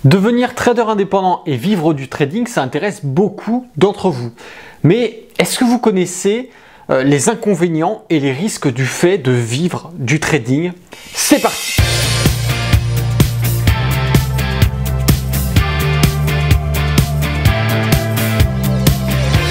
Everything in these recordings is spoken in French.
Devenir trader indépendant et vivre du trading, ça intéresse beaucoup d'entre vous. Mais est-ce que vous connaissez les inconvénients et les risques du fait de vivre du trading? C'est parti!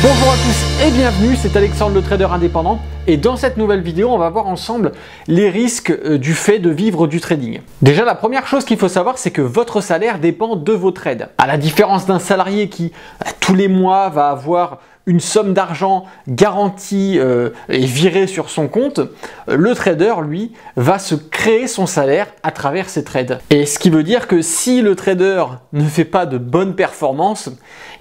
Bonjour à tous et bienvenue, c'est Alexandre le trader indépendant et dans cette nouvelle vidéo on va voir ensemble les risques du fait de vivre du trading. Déjà la première chose qu'il faut savoir c'est que votre salaire dépend de vos trades. À la différence d'un salarié qui tous les mois va avoir une somme d'argent garantie et virée sur son compte, le trader, lui, va se créer son salaire à travers ses trades. Et ce qui veut dire que si le trader ne fait pas de bonnes performances,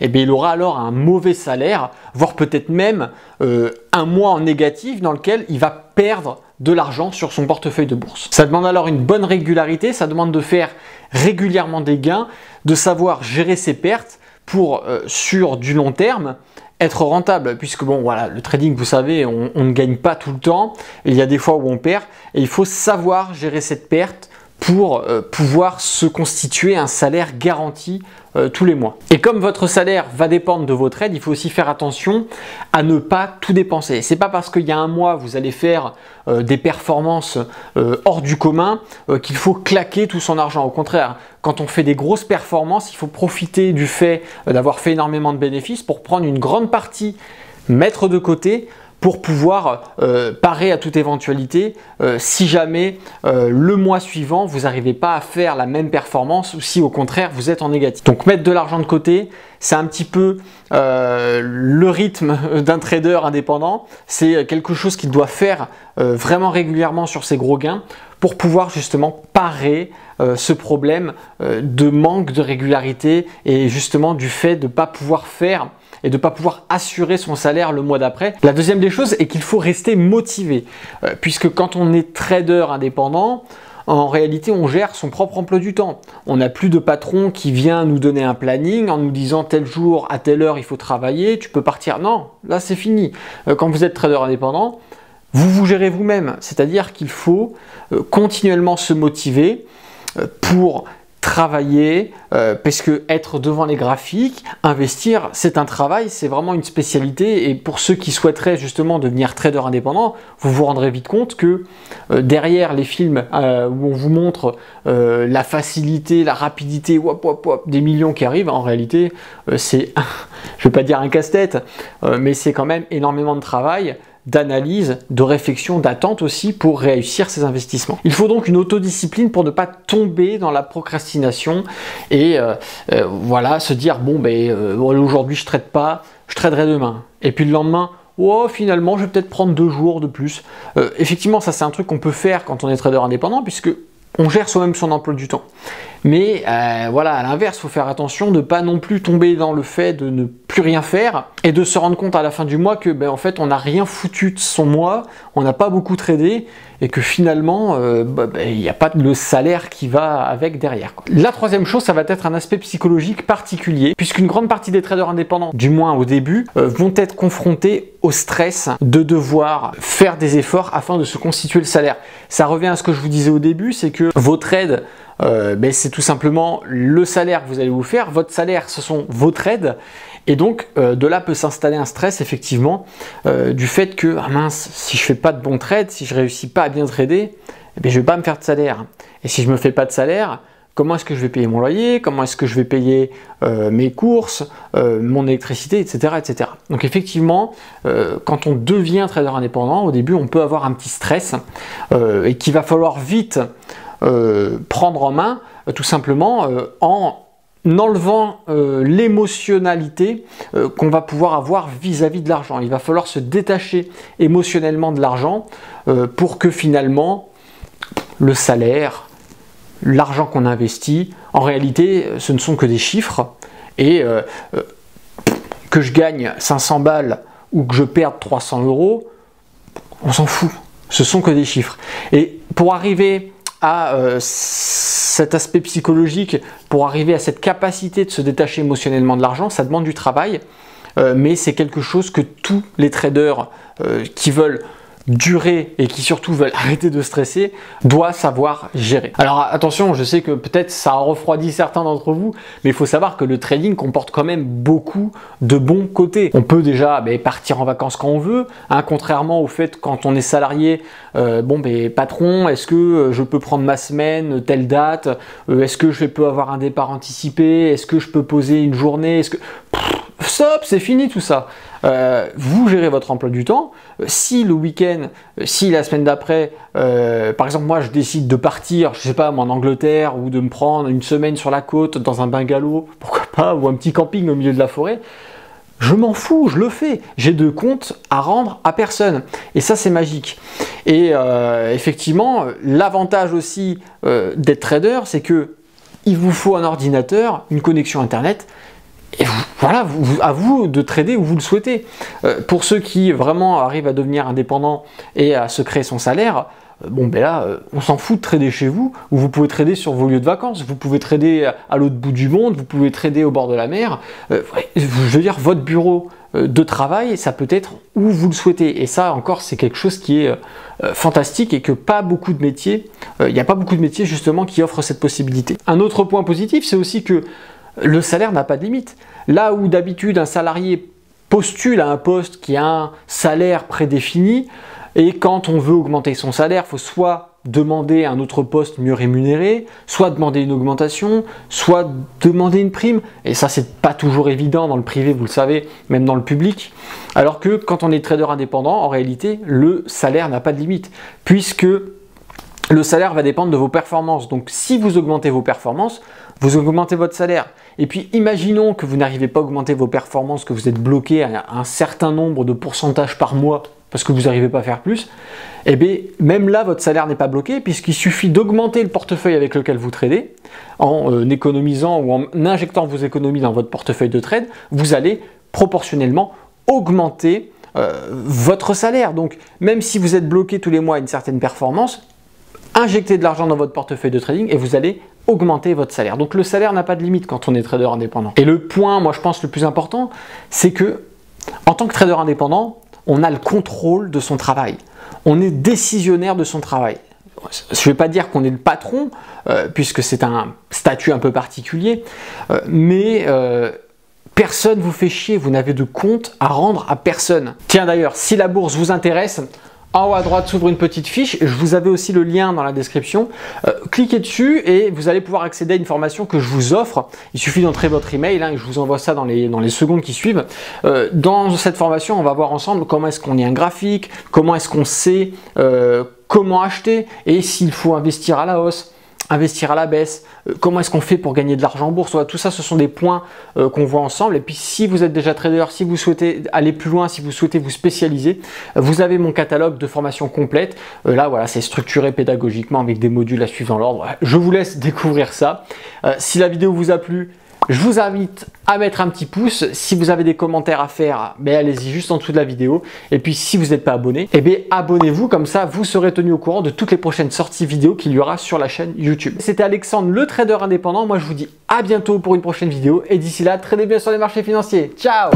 eh bien, il aura alors un mauvais salaire, voire peut-être même un mois en négatif dans lequel il va perdre de l'argent sur son portefeuille de bourse. Ça demande alors une bonne régularité, ça demande de faire régulièrement des gains, de savoir gérer ses pertes pour, sur du long terme, être rentable, puisque bon voilà, le trading, vous savez, on ne gagne pas tout le temps, il y a des fois où on perd, et il faut savoir gérer cette perte pour pouvoir se constituer un salaire garanti tous les mois. Et comme votre salaire va dépendre de vos trades, il faut aussi faire attention à ne pas tout dépenser. C'est pas parce qu'il y a un mois vous allez faire des performances hors du commun qu'il faut claquer tout son argent. Au contraire, quand on fait des grosses performances, il faut profiter du fait d'avoir fait énormément de bénéfices pour prendre une grande partie, mettre de côté pour pouvoir parer à toute éventualité si jamais le mois suivant vous n'arrivez pas à faire la même performance ou si au contraire vous êtes en négatif. Donc mettre de l'argent de côté, c'est un petit peu le rythme d'un trader indépendant, c'est quelque chose qu'il doit faire vraiment régulièrement sur ses gros gains pour pouvoir justement parer ce problème de manque de régularité et justement du fait de ne pas pouvoir faire et de ne pas pouvoir assurer son salaire le mois d'après. La deuxième des choses est qu'il faut rester motivé, puisque quand on est trader indépendant, en réalité, on gère son propre emploi du temps. On n'a plus de patron qui vient nous donner un planning en nous disant tel jour, à telle heure, il faut travailler, tu peux partir. Non, là c'est fini. Quand vous êtes trader indépendant, vous vous gérez vous-même. C'est-à-dire qu'il faut continuellement se motiver pour travailler, parce que être devant les graphiques, investir, c'est un travail, c'est vraiment une spécialité. Et pour ceux qui souhaiteraient justement devenir trader indépendant, vous vous rendrez vite compte que derrière les films où on vous montre la facilité, la rapidité, des millions qui arrivent, en réalité, c'est, je ne vais pas dire un casse-tête, mais c'est quand même énormément de travail, d'analyse, de réflexion, d'attente aussi pour réussir ces investissements. Il faut donc une autodiscipline pour ne pas tomber dans la procrastination et voilà, se dire bon ben aujourd'hui je trade pas, je traderai demain. Et puis le lendemain, oh finalement je vais peut-être prendre 2 jours de plus. Effectivement ça c'est un truc qu'on peut faire quand on est trader indépendant puisque on gère soi-même son emploi du temps. Mais voilà, à l'inverse, il faut faire attention de ne pas non plus tomber dans le fait de ne plus rien faire et de se rendre compte à la fin du mois que ben, en fait on n'a rien foutu de son mois, on n'a pas beaucoup tradé et que finalement il n'y a pas le salaire qui va avec derrière, quoi. La troisième chose, ça va être un aspect psychologique particulier puisqu'une grande partie des traders indépendants, du moins au début, vont être confrontés au stress de devoir faire des efforts afin de se constituer le salaire. Ça revient à ce que je vous disais au début, c'est que vos trades, c'est tout simplement le salaire que vous allez vous faire. Votre salaire, ce sont vos trades. Et donc, de là peut s'installer un stress, effectivement, du fait que, ah mince, si je fais pas de bons trades, si je réussis pas à bien trader, eh bien, je vais pas me faire de salaire. Et si je me fais pas de salaire, comment est-ce que je vais payer mon loyer? Comment est-ce que je vais payer mes courses, mon électricité, etc., etc. Donc effectivement, quand on devient trader indépendant, au début, on peut avoir un petit stress et qu'il va falloir vite prendre en main, tout simplement en enlevant l'émotionnalité qu'on va pouvoir avoir vis-à-vis de l'argent. Il va falloir se détacher émotionnellement de l'argent pour que finalement le salaire, l'argent qu'on investit, en réalité ce ne sont que des chiffres et que je gagne 500 balles ou que je perde 300 €, on s'en fout, ce sont que des chiffres. Et pour arriver à cet aspect psychologique, pour arriver à cette capacité de se détacher émotionnellement de l'argent, ça demande du travail, mais c'est quelque chose que tous les traders qui veulent durer et qui surtout veulent arrêter de stresser doit savoir gérer. Alors attention, je sais que peut-être ça a refroidi certains d'entre vous, mais il faut savoir que le trading comporte quand même beaucoup de bons côtés. On peut déjà partir en vacances quand on veut, hein, contrairement au fait quand on est salarié, patron, est-ce que je peux prendre ma semaine, telle date, est-ce que je peux avoir un départ anticipé, est-ce que je peux poser une journée, est-ce que... Stop, c'est fini tout ça. Vous gérez votre emploi du temps. Si le week-end, si la semaine d'après, par exemple moi je décide de partir, je sais pas moi en Angleterre, ou de me prendre une semaine sur la côte dans un bungalow, pourquoi pas, ou un petit camping au milieu de la forêt, je m'en fous, je le fais. J'ai de comptes à rendre à personne. Et ça, c'est magique. Et effectivement, l'avantage aussi d'être trader, c'est que il vous faut un ordinateur, une connexion Internet, et voilà, à vous de trader où vous le souhaitez. Pour ceux qui vraiment arrivent à devenir indépendants et à se créer son salaire, on s'en fout de trader chez vous, où vous pouvez trader sur vos lieux de vacances, vous pouvez trader à l'autre bout du monde, vous pouvez trader au bord de la mer. Je veux dire, votre bureau de travail, ça peut être où vous le souhaitez. Et ça, encore, c'est quelque chose qui est fantastique et que pas beaucoup de métiers, il n'y a pas beaucoup de métiers justement qui offrent cette possibilité. Un autre point positif, c'est aussi que le salaire n'a pas de limite. Là où d'habitude un salarié postule à un poste qui a un salaire prédéfini, et quand on veut augmenter son salaire, il faut soit demander un autre poste mieux rémunéré, soit demander une augmentation, soit demander une prime. Et ça, c'est pas toujours évident dans le privé, vous le savez, même dans le public. Alors que quand on est trader indépendant, en réalité, le salaire n'a pas de limite, puisque le salaire va dépendre de vos performances. Donc si vous augmentez vos performances, vous augmentez votre salaire. Et puis imaginons que vous n'arrivez pas à augmenter vos performances, que vous êtes bloqué à un certain nombre de pourcentages par mois parce que vous n'arrivez pas à faire plus, et bien même là votre salaire n'est pas bloqué puisqu'il suffit d'augmenter le portefeuille avec lequel vous tradez en économisant ou en injectant vos économies dans votre portefeuille de trade, vous allez proportionnellement augmenter votre salaire. Donc même si vous êtes bloqué tous les mois à une certaine performance, injectez de l'argent dans votre portefeuille de trading et vous allez augmenter votre salaire. Donc le salaire n'a pas de limite quand on est trader indépendant. Et le point, moi je pense le plus important, c'est que en tant que trader indépendant, on a le contrôle de son travail. On est décisionnaire de son travail. Je ne vais pas dire qu'on est le patron, puisque c'est un statut un peu particulier, mais personne ne vous fait chier, vous n'avez de compte à rendre à personne. Tiens d'ailleurs, si la bourse vous intéresse, en haut à droite s'ouvre une petite fiche, je vous avais aussi le lien dans la description. Cliquez dessus et vous allez pouvoir accéder à une formation que je vous offre. Il suffit d'entrer votre email et je vous envoie ça dans les secondes qui suivent. Dans cette formation, on va voir ensemble comment est-ce qu'on lit un graphique, comment est-ce qu'on sait comment acheter et s'il faut investir à la hausse, investir à la baisse, comment est-ce qu'on fait pour gagner de l'argent en bourse. Voilà, tout ça, ce sont des points qu'on voit ensemble. Et puis, si vous êtes déjà trader, si vous souhaitez aller plus loin, si vous souhaitez vous spécialiser, vous avez mon catalogue de formation complète. Là, voilà, c'est structuré pédagogiquement avec des modules à suivre dans l'ordre. Je vous laisse découvrir ça. Si la vidéo vous a plu, je vous invite à mettre un petit pouce. Si vous avez des commentaires à faire, allez-y juste en dessous de la vidéo. Et puis si vous n'êtes pas abonné, abonnez-vous, comme ça vous serez tenu au courant de toutes les prochaines sorties vidéo qu'il y aura sur la chaîne YouTube. C'était Alexandre, le trader indépendant. Moi je vous dis à bientôt pour une prochaine vidéo et d'ici là, tradez bien sur les marchés financiers. Ciao!